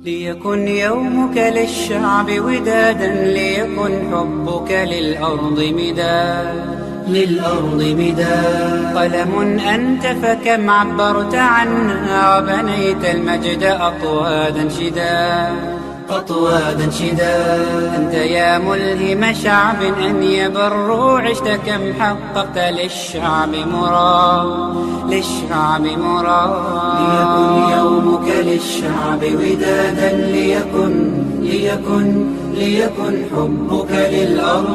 ليكن يومك للشعب ودادا، ليكن حبك للأرض مداد. قلم أنت فكم عبرت عنا، وبنيت المجد أطوادا شداد. أنت يا ملهم شعب أن يبروا، عشت كم حققت للشعب مراد. ليكن يومك للشعب ودادا، ليكن حبك للأرض